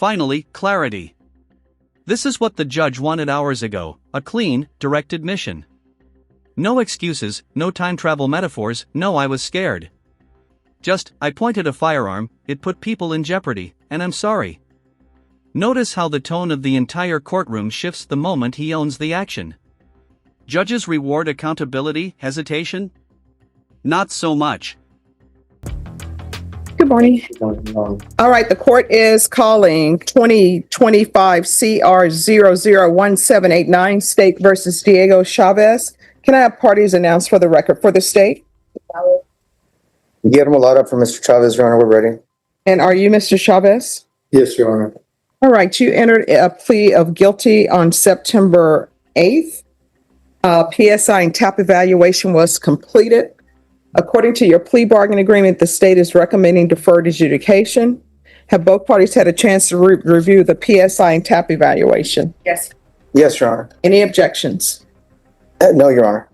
Finally, clarity. This is what the judge wanted hours ago, a clean, direct admission. No excuses, no time travel metaphors, no I was scared. Just, I pointed a firearm, it put people in jeopardy, and I'm sorry. Notice how the tone of the entire courtroom shifts the moment he owns the action. Judges reward accountability, hesitation? Not so much. Good morning. All right, the court is calling 2025 CR 001789 State versus Diego Chavez. Can I have parties announced for the record for the state? Get him a lot up for Mr. Chavez, Your Honor. We're ready. And are you Mr. Chavez? Yes, Your Honor. All right, you entered a plea of guilty on September 8th. PSI and TAP evaluation was completed. According to your plea bargain agreement, the state is recommending deferred adjudication. Have both parties had a chance to review the PSI and TAP evaluation? Yes. Yes, Your Honor. Any objections? No, Your Honor.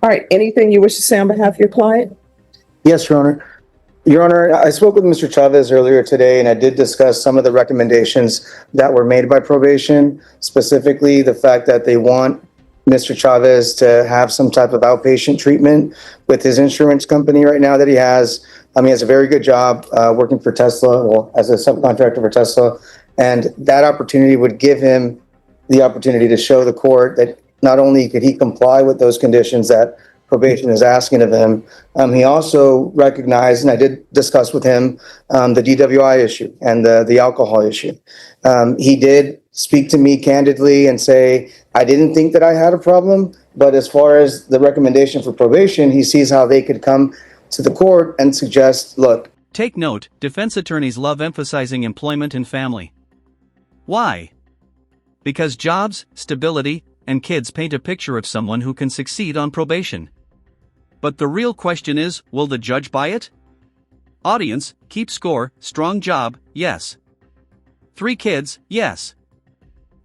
All right, anything you wish to say on behalf of your client? Yes, Your Honor. Your Honor, I spoke with Mr. Chavez earlier today, and I did discuss some of the recommendations that were made by probation, specifically the fact that they want Mr. Chavez to have some type of outpatient treatment with his insurance company right now that he has. He has a very good job working for Tesla, well, as a subcontractor for Tesla, and that opportunity would give him the opportunity to show the court that not only could he comply with those conditions that probation is asking of him, he also recognized, and I did discuss with him, the DWI issue and the alcohol issue. He did speak to me candidly and say, I didn't think that I had a problem, but as far as the recommendation for probation, he sees how they could come to the court and suggest, look. Take note, defense attorneys love emphasizing employment and family. Why? Because jobs, stability, and kids paint a picture of someone who can succeed on probation. But the real question is, will the judge buy it? Audience, keep score, strong job, yes. 3 kids, yes.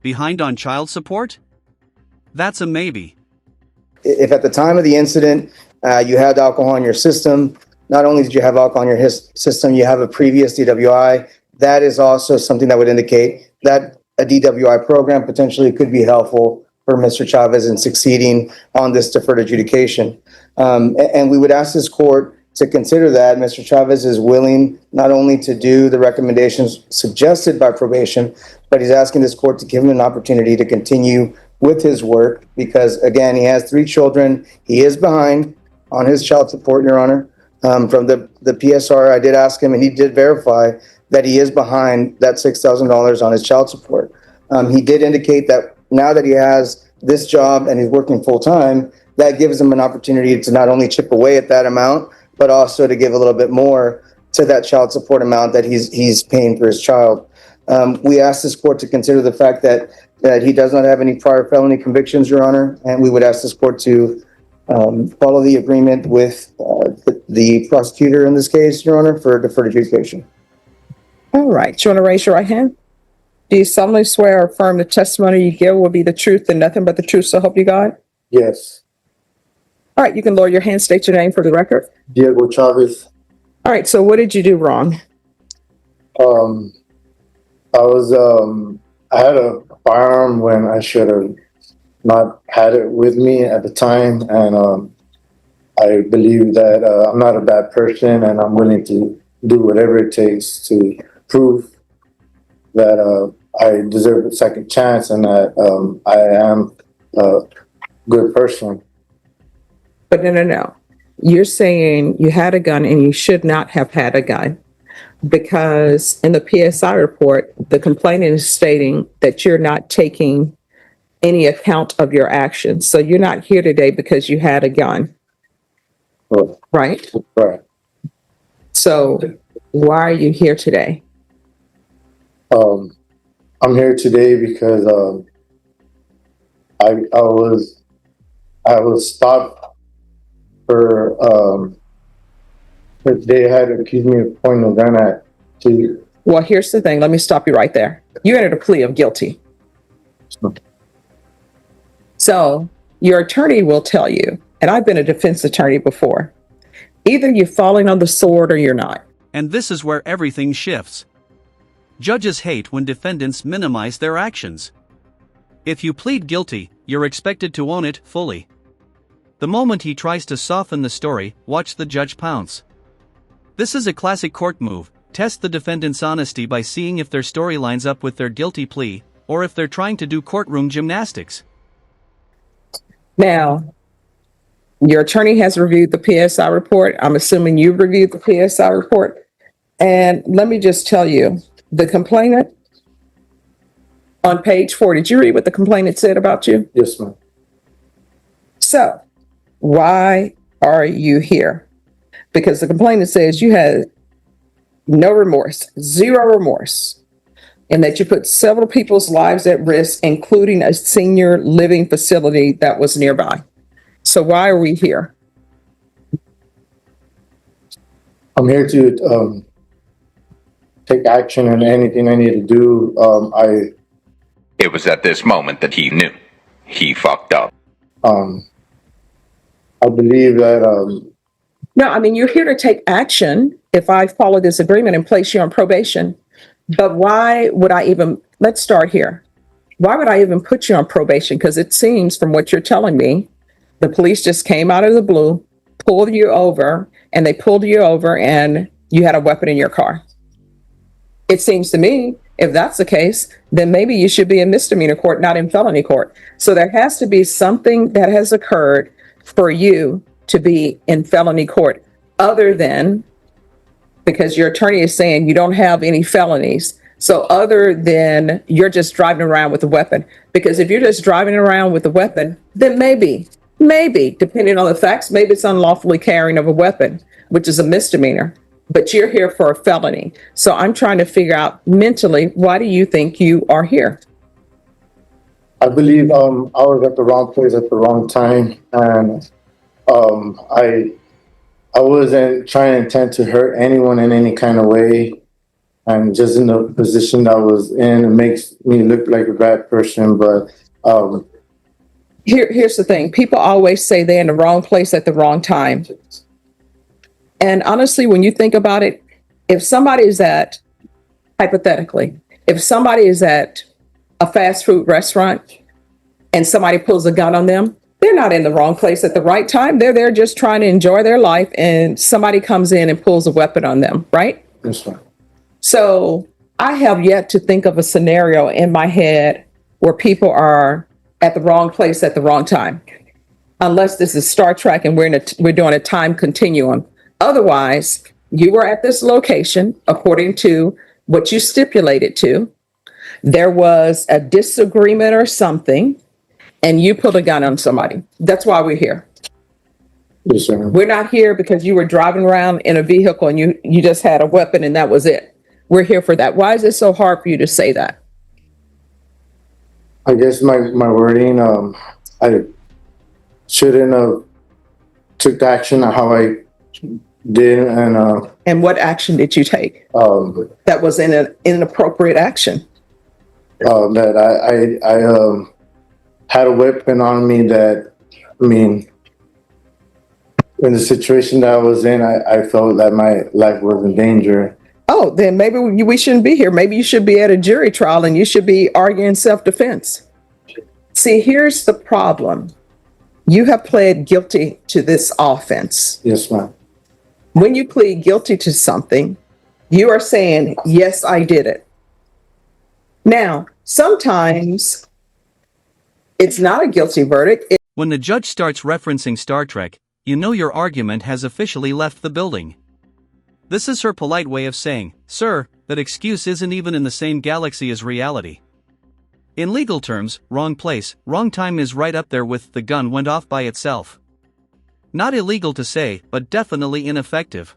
Behind on child support? That's a maybe. If at the time of the incident, you had alcohol in your system, not only did you have alcohol in your system, you have a previous DWI, that is also something that would indicate that a DWI program potentially could be helpful for Mr. Chavez in succeeding on this deferred adjudication. And we would ask this court to consider that Mr. Chavez is willing not only to do the recommendations suggested by probation, but he's asking this court to give him an opportunity to continue with his work because, again, he has 3 children. He is behind on his child support, Your Honor. From the PSR, I did ask him, and he did verify that he is behind that $6,000 on his child support. He did indicate that now that he has this job and he's working full-time, that gives him an opportunity to not only chip away at that amount, but also to give a little bit more to that child support amount that he's paying for his child. We asked this court to consider the fact that he does not have any prior felony convictions, Your Honor, and we would ask this court to follow the agreement with the prosecutor in this case, Your Honor, for deferred adjudication. All right, you want to raise your right hand? Do you solemnly swear or affirm the testimony you give will be the truth and nothing but the truth, so help you God? Yes. All right, you can lower your hand, state your name for the record. Diego Chavez. All right, so what did you do wrong? I had a firearm when I should have not had it with me at the time, and I believe that I'm not a bad person, and I'm willing to do whatever it takes to prove that I deserve a second chance and that I am a good person. But no. You're saying you had a gun and you should not have had a gun because in the PSI report, the complainant is stating that you're not taking any account of your actions. So you're not here today because you had a gun, right? Right. So why are you here today? I'm here today because I was stopped for they had accused me of pointing a gun at you. Well, here's the thing. Let me stop you right there. You entered a plea of guilty. So your attorney will tell you, and I've been a defense attorney before, either you're falling on the sword or you're not. And this is where everything shifts. Judges hate when defendants minimize their actions. If you plead guilty, you're expected to own it fully. The moment he tries to soften the story, watch the judge pounce. This is a classic court move. Test the defendant's honesty by seeing if their story lines up with their guilty plea, or if they're trying to do courtroom gymnastics. Now, your attorney has reviewed the PSI report. I'm assuming you've reviewed the PSI report. And let me just tell you, the complainant on page 4, did you read what the complainant said about you? Yes, ma'am. So, why are you here? Because the complainant says you had no remorse, zero remorse, and that you put several people's lives at risk, including a senior living facility that was nearby. So why are we here? I'm here to take action on anything I need to do. It was at this moment that he knew. He fucked up. I believe that No, I mean, you're here to take action if I follow this agreement and place you on probation. But why would I even, let's start here. Why would I even put you on probation? Because it seems from what you're telling me, the police just came out of the blue, pulled you over, and they pulled you over and you had a weapon in your car. It seems to me, if that's the case, then maybe you should be in misdemeanor court, not in felony court. So there has to be something that has occurred for you to be in felony court, other than, because your attorney is saying you don't have any felonies. So other than you're just driving around with a weapon, because if you're just driving around with a weapon, then maybe, depending on the facts, maybe it's unlawfully carrying of a weapon, which is a misdemeanor, but you're here for a felony. So I'm trying to figure out mentally, why do you think you are here? I believe I was at the wrong place at the wrong time, and I wasn't trying to intend to hurt anyone in any kind of way, and just in the position that I was in, it makes me look like a bad person. But here's the thing: people always say they're in the wrong place at the wrong time. And honestly, when you think about it, if somebody is at, hypothetically, if somebody is at a fast food restaurant and somebody pulls a gun on them, they're not in the wrong place at the right time. They're there just trying to enjoy their life, and somebody comes in and pulls a weapon on them, right? yes, ma'am. So I have yet to think of a scenario in my head where people are at the wrong place at the wrong time, unless this is Star Trek and we're doing a time continuum. Otherwise, you were at this location according to what you stipulated to. There was a disagreement or something, and you put a gun on somebody. That's why we're here. Yes, sir. We're not here because you were driving around in a vehicle and you just had a weapon and that was it. We're here for that. Why is it so hard for you to say that? I guess my wording, I shouldn't have took action on how I did, And what action did you take that was an inappropriate action? that I had a weapon on me that, I mean, in the situation that I was in, I felt that my life was in danger. Oh, then maybe we shouldn't be here. Maybe you should be at a jury trial and you should be arguing self-defense. See, here's the problem. You have pled guilty to this offense. Yes, ma'am. When you plead guilty to something, you are saying, yes, I did it. Now, sometimes it's not a guilty verdict. When the judge starts referencing Star Trek, you know your argument has officially left the building. This is her polite way of saying, sir, that excuse isn't even in the same galaxy as reality. In legal terms, wrong place, wrong time is right up there with the gun went off by itself. Not illegal to say, but definitely ineffective.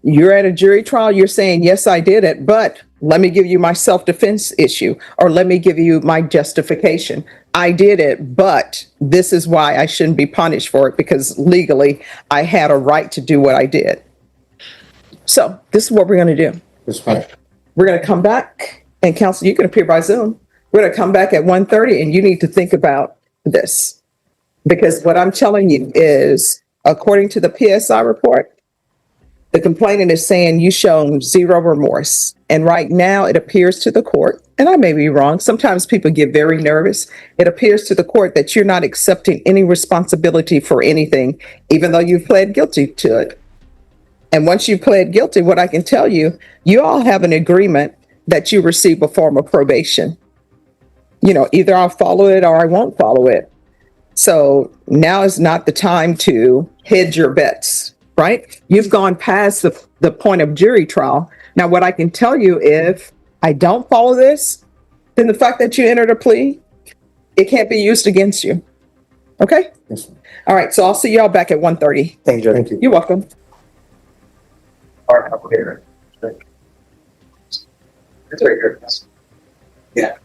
You're at a jury trial, you're saying, yes, I did it, but let me give you my self-defense issue, or let me give you my justification. I did it, but this is why I shouldn't be punished for it, because legally I had a right to do what I did. So this is what we're going to do. Yes, ma'am. We're going to come back, and counsel, you can appear by Zoom. We're going to come back at 1:30, and you need to think about this. Because what I'm telling you is, according to the PSI report, The complainant is saying you shown zero remorse. And right now it appears to the court, and I may be wrong, sometimes people get very nervous. It appears to the court that you're not accepting any responsibility for anything, even though you've pled guilty to it. And once you pled guilty, what I can tell you, you all have an agreement that you receive a form of probation. You know, either I'll follow it or I won't follow it. So now is not the time to hedge your bets, right? You've gone past the point of jury trial. Now, what I can tell you, if I don't follow this, then the fact that you entered a plea, it can't be used against you. Okay? Yes, ma'am. All right. So I'll see y'all back at 1:30. Thank you, Judge. Thank you. You're welcome. Yeah.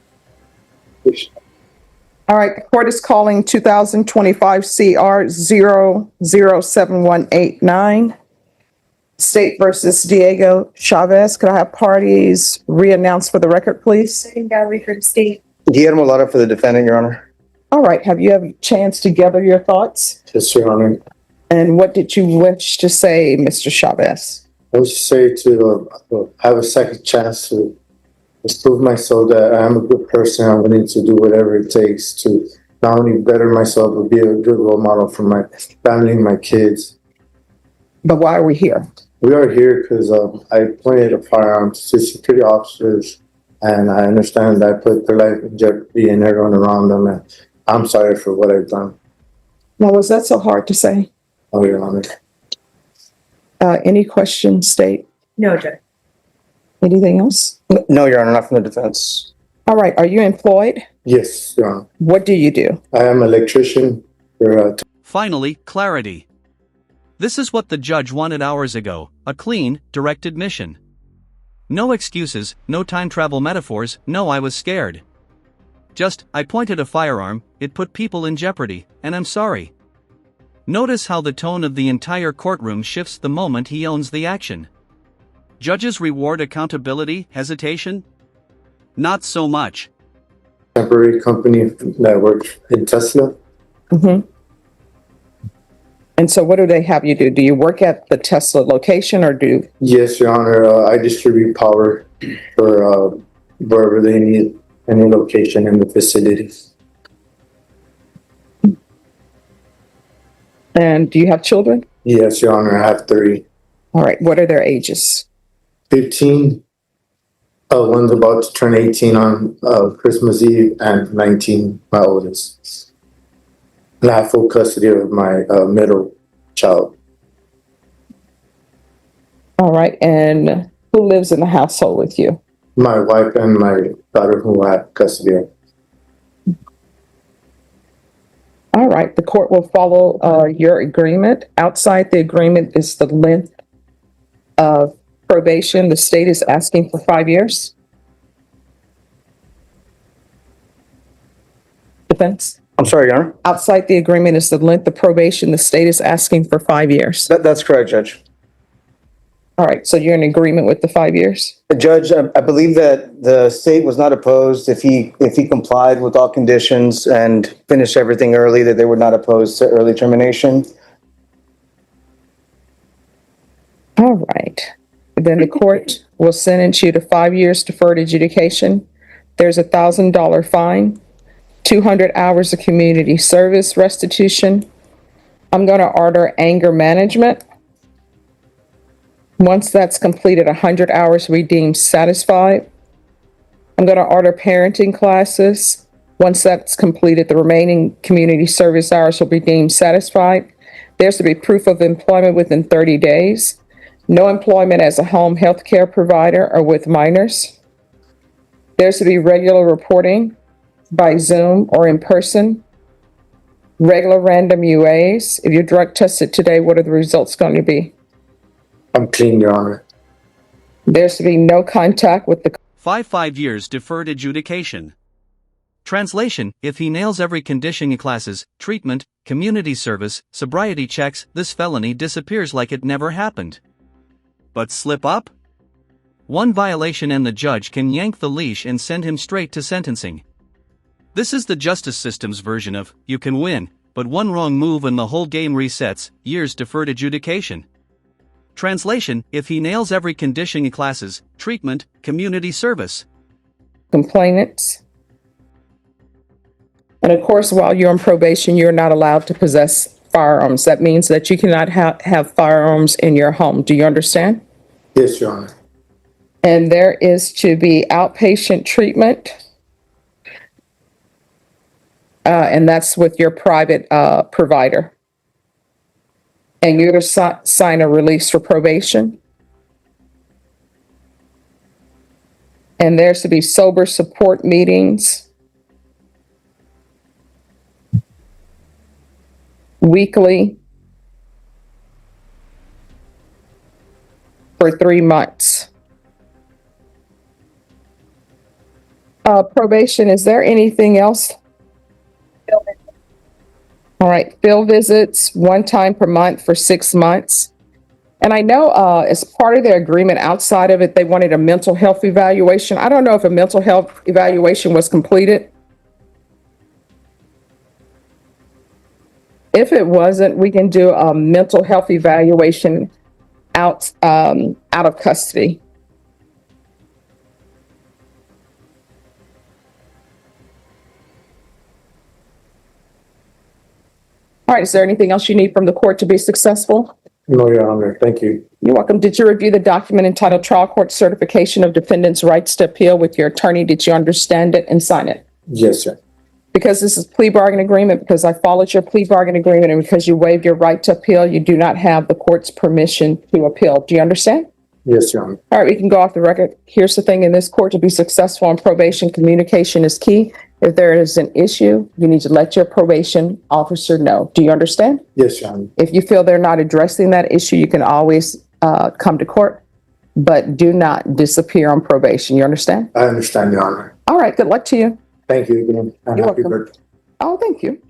All right. The court is calling 2025 CR 007189. State versus Diego Chavez. Could I have parties re-announced for the record, please? Gallery for the state. Guillermo Lara for the defendant, Your Honor. All right. Have you had a chance to gather your thoughts? Yes, Your Honor. And what did you wish to say, Mr. Chavez? I would say to have a second chance to prove myself that I am a good person. I'm willing to do whatever it takes to not only better myself, but be a good role model for my family, my kids. But why are we here? We are here because I pointed a firearm to security officers, and I understand that I put their life in jeopardy and everyone around them, and I'm sorry for what I've done. Now, was that so hard to say? Oh, Your Honor. Any questions, State? No, Judge. Anything else? No, Your Honor, not from the defense. All right. Are you employed? Yes, Your Honor. What do you do? I am an electrician for Finally, clarity. This is what the judge wanted hours ago, a clean, direct admission. No excuses, no time travel metaphors, no I was scared. Just, I pointed a firearm, it put people in jeopardy, and I'm sorry. Notice how the tone of the entire courtroom shifts the moment he owns the action. Judges reward accountability, hesitation? Not so much. temporary company that works in Tesla. Mm-hmm. And so what do they have you do? Do you work at the Tesla location or do? Yes, Your Honor. I distribute power for wherever they need any location in the facilities. And do you have children? Yes, Your Honor. I have 3. All right. What are their ages? 15. One's about to turn 18 on Christmas Eve, and 19, my oldest. And I have full custody of my middle child. All right. And who lives in the household with you? My wife and my daughter, who I have custody of. All right. The court will follow your agreement. Outside the agreement is the length of probation. The state is asking for 5 years. Defense? I'm sorry, Your Honor. Outside the agreement is the length of probation. The state is asking for 5 years. That's correct, Judge. All right. So you're in agreement with the 5 years? Judge, I believe that the state was not opposed if he complied with all conditions and finished everything early, that they were not opposed to early termination. All right. Then the court will sentence you to 5 years deferred adjudication. There's $1,000 fine, 200 hours of community service restitution. I'm going to order anger management. Once that's completed, 100 hours will be deemed satisfied. I'm going to order parenting classes. Once that's completed, the remaining community service hours will be deemed satisfied. There's to be proof of employment within 30 days. No employment as a home health care provider or with minors. There's to be regular reporting by Zoom or in person. Regular random UAs. If you're drug tested today, what are the results going to be? I'm clean, Your Honor. There's to be no contact with the 5 years deferred adjudication. Translation: if he nails every condition in classes, treatment, community service, sobriety checks, this felony disappears like it never happened. But slip up? One violation and the judge can yank the leash and send him straight to sentencing. This is the justice system's version of, you can win, but one wrong move and the whole game resets, years deferred adjudication. Translation, if he nails every condition in classes, treatment, community service. Complainants. And of course, while you're on probation, you're not allowed to possess firearms. That means that you cannot have firearms in your home. Do you understand? Yes, Your Honor. And there is to be outpatient treatment. And that's with your private provider. And you're to sign a release for probation. And there's to be sober support meetings weekly for 3 months. Probation, is there anything else? All right, field visits 1 time per month for 6 months. And I know as part of their agreement outside of it, they wanted a mental health evaluation. I don't know if a mental health evaluation was completed. If it wasn't, we can do a mental health evaluation out of custody. All right, is there anything else you need from the court to be successful? No, Your Honor. Thank you. You're welcome. Did you review the document entitled Trial Court Certification of Defendant's Rights to Appeal with your attorney? Did you understand it and sign it? Yes, sir. Because this is plea bargain agreement, because I followed your plea bargain agreement, and because you waived your right to appeal, you do not have the court's permission to appeal. Do you understand? Yes, Your Honor. All right, we can go off the record. Here's the thing, in this court, to be successful on probation, communication is key. If there is an issue, you need to let your probation officer know. Do you understand? Yes, Your Honor. If you feel they're not addressing that issue, you can always come to court, but do not disappear on probation. You understand? I understand, Your Honor. All right, good luck to you. Thank you again. And You're happy welcome. birthday. Oh, thank you.